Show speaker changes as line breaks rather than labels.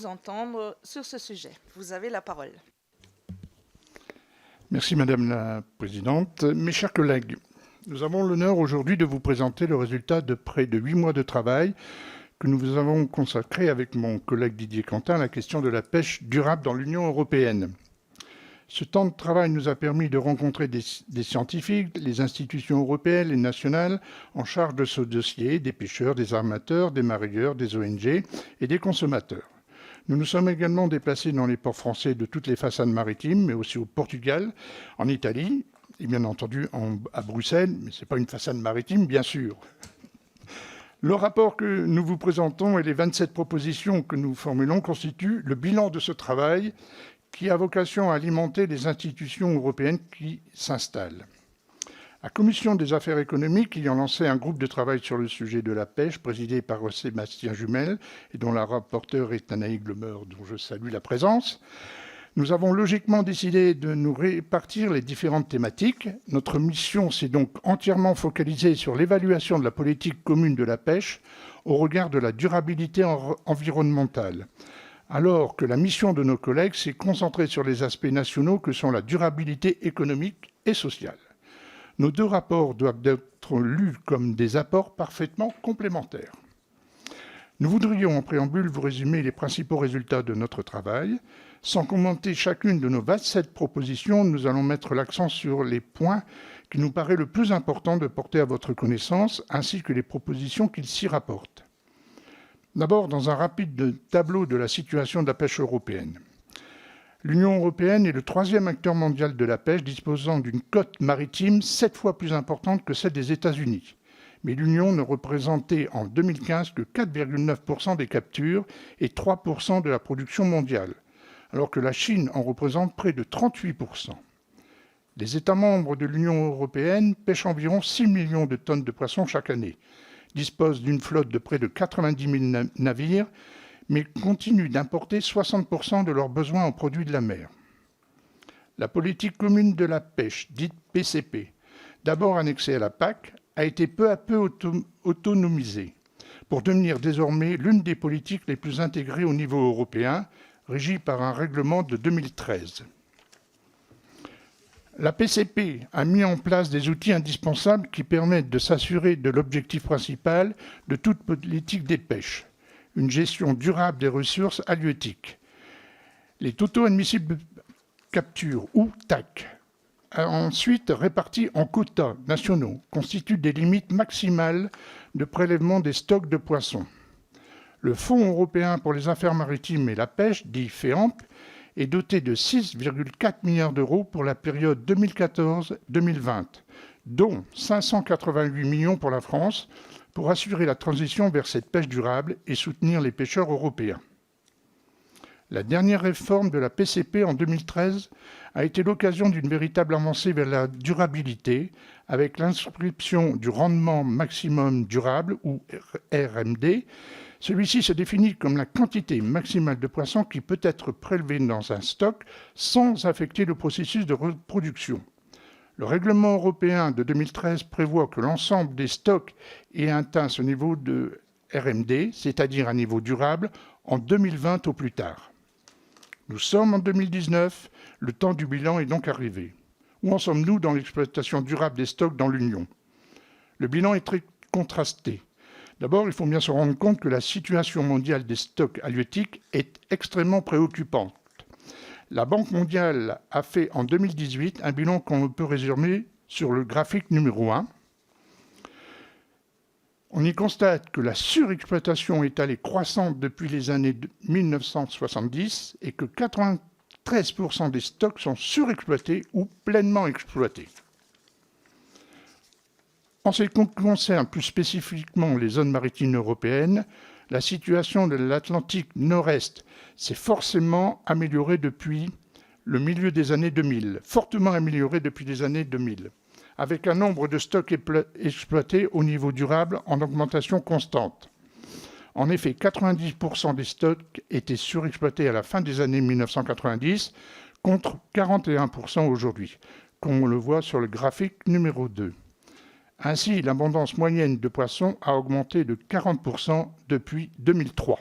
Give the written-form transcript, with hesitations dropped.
vous entendre sur ce sujet. Vous avez la parole.
Merci Madame la Présidente. Mes chers collègues, nous avons l'honneur aujourd'hui de vous présenter le résultat de près de 8 mois de travail que nous vous avons consacré avec mon collègue Didier Quentin à la question de la pêche durable dans l'Union européenne. Ce temps de travail nous a permis de rencontrer des scientifiques, les institutions européennes et nationales en charge de ce dossier, des pêcheurs, des armateurs, des mareyeurs, des ONG et des consommateurs. Nous nous sommes également déplacés dans les ports français de toutes les façades maritimes, mais aussi au Portugal, en Italie et bien entendu à Bruxelles, mais ce n'est pas une façade maritime, bien sûr. Le rapport que nous vous présentons et les 27 propositions que nous formulons constituent le bilan de ce travail qui a vocation à alimenter les institutions européennes qui s'installent. La Commission des affaires économiques ayant lancé un groupe de travail sur le sujet de la pêche, présidé par Sébastien Jumel, et dont la rapporteure est Anaïs Glommer, dont je salue la présence, nous avons logiquement décidé de nous répartir les différentes thématiques. Notre mission s'est donc entièrement focalisée sur l'évaluation de la politique commune de la pêche au regard de la durabilité environnementale, alors que la mission de nos collègues s'est concentrée sur les aspects nationaux que sont la durabilité économique et sociale. Nos deux rapports doivent être lus comme des apports parfaitement complémentaires. Nous voudrions en préambule vous résumer les principaux résultats de notre travail. Sans commenter chacune de nos 27 propositions, nous allons mettre l'accent sur les points qui nous paraît le plus important de porter à votre connaissance, ainsi que les propositions qu'ils s'y rapportent. D'abord, dans un rapide tableau de la situation de la pêche européenne. L'Union européenne est le troisième acteur mondial de la pêche, disposant d'une cote maritime 7 fois plus importante que celle des États-Unis. Mais l'Union ne représentait en 2015 que 4,9% des captures et 3% de la production mondiale, alors que la Chine en représente près de 38%. Les États membres de l'Union européenne pêchent environ 6 millions de tonnes de poissons chaque année, disposent d'une flotte de près de 90 000 navires, mais continuent d'importer 60% de leurs besoins en produits de la mer. La politique commune de la pêche, dite PCP, d'abord annexée à la PAC, a été peu à peu autonomisée, pour devenir désormais l'une des politiques les plus intégrées au niveau européen, régie par un règlement de 2013. La PCP a mis en place des outils indispensables qui permettent de s'assurer de l'objectif principal de toute politique des pêches, une gestion durable des ressources halieutiques. Les totaux admissibles de capture, ou TAC, ensuite répartis en quotas nationaux, constituent des limites maximales de prélèvement des stocks de poissons. Le Fonds européen pour les affaires maritimes et la pêche, dit FEAMP, est doté de 6,4 milliards d'euros pour la période 2014-2020, dont 588 millions pour la France, pour assurer la transition vers cette pêche durable et soutenir les pêcheurs européens. La dernière réforme de la PCP en 2013 a été l'occasion d'une véritable avancée vers la durabilité, avec l'inscription du rendement maximum durable, ou RMD. Celui-ci se définit comme la quantité maximale de poissons qui peut être prélevée dans un stock sans affecter le processus de reproduction. Le règlement européen de 2013 prévoit que l'ensemble des stocks ait atteint ce niveau de RMD, c'est-à-dire un niveau durable, en 2020 au plus tard. Nous sommes en 2019, le temps du bilan est donc arrivé. Où en sommes-nous dans l'exploitation durable des stocks dans l'Union? Le bilan est très contrasté. D'abord, il faut bien se rendre compte que la situation mondiale des stocks halieutiques est extrêmement préoccupante. La Banque mondiale a fait en 2018 un bilan qu'on peut résumer sur le graphique numéro 1. On y constate que la surexploitation est allée croissante depuis les années 1970 et que 93% des stocks sont surexploités ou pleinement exploités. En ce qui concerne plus spécifiquement les zones maritimes européennes, la situation de l'Atlantique Nord-Est s'est forcément améliorée depuis le milieu des années 2000, fortement améliorée depuis les années 2000, avec un nombre de stocks exploités au niveau durable en augmentation constante. En effet, 90% des stocks étaient surexploités à la fin des années 1990, contre 41% aujourd'hui, comme on le voit sur le graphique numéro 2. Ainsi, l'abondance moyenne de poissons a augmenté de 40% depuis 2003.